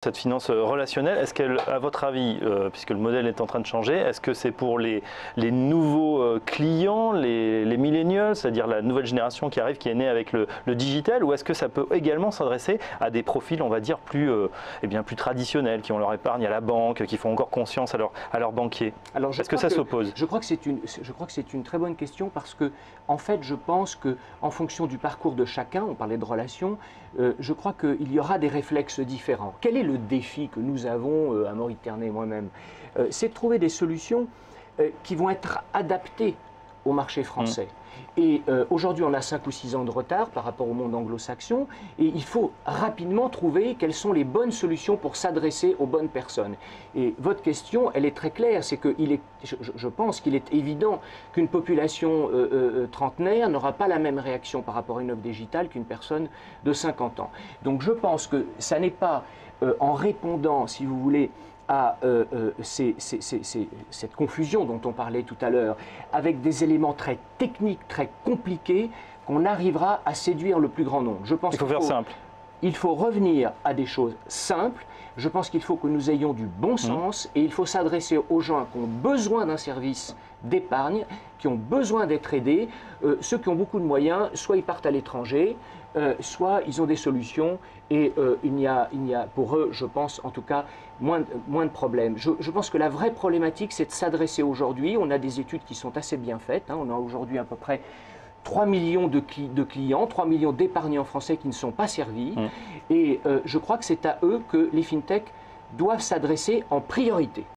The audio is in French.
Cette finance relationnelle, est-ce qu'elle, à votre avis, puisque le modèle est en train de changer, est-ce que c'est pour les nouveaux clients, les millennials, c'est-à-dire la nouvelle génération qui arrive, qui est née avec le digital, ou est-ce que ça peut également s'adresser à des profils, on va dire, plus traditionnels, qui ont leur épargne à la banque, qui font encore confiance à leur banquier? Est-ce que ça s'oppose? Je crois que c'est une très bonne question parce que, en fait, je pense qu'en fonction du parcours de chacun, on parlait de relations, je crois qu'il y aura des réflexes différents. Quel est le défi que nous avons, Amaury de Ternay et moi-même? C'est de trouver des solutions qui vont être adaptées au marché français. Et aujourd'hui, on a 5 ou 6 ans de retard par rapport au monde anglo-saxon et il faut rapidement trouver quelles sont les bonnes solutions pour s'adresser aux bonnes personnes. Et votre question, elle est très claire, c'est que je pense qu'il est évident qu'une population trentenaire n'aura pas la même réaction par rapport à une offre digitale qu'une personne de 50 ans. Donc je pense que ça n'est pas en répondant, si vous voulez, à cette confusion dont on parlait tout à l'heure, avec des éléments très techniques, très compliqués, qu'on arrivera à séduire le plus grand nombre. Je pense qu'il faut faire simple. Il faut revenir à des choses simples. Je pense qu'il faut que nous ayons du bon sens et il faut s'adresser aux gens qui ont besoin d'un service d'épargne, qui ont besoin d'être aidés. Ceux qui ont beaucoup de moyens, soit ils partent à l'étranger, soit ils ont des solutions et il y a pour eux, je pense en tout cas, moins de problèmes. Je pense que la vraie problématique, c'est de s'adresser aujourd'hui. On a des études qui sont assez bien faites. On a aujourd'hui à peu près 3 millions de clients, 3 millions d'épargnants français qui ne sont pas servis. Et je crois que c'est à eux que les fintechs doivent s'adresser en priorité.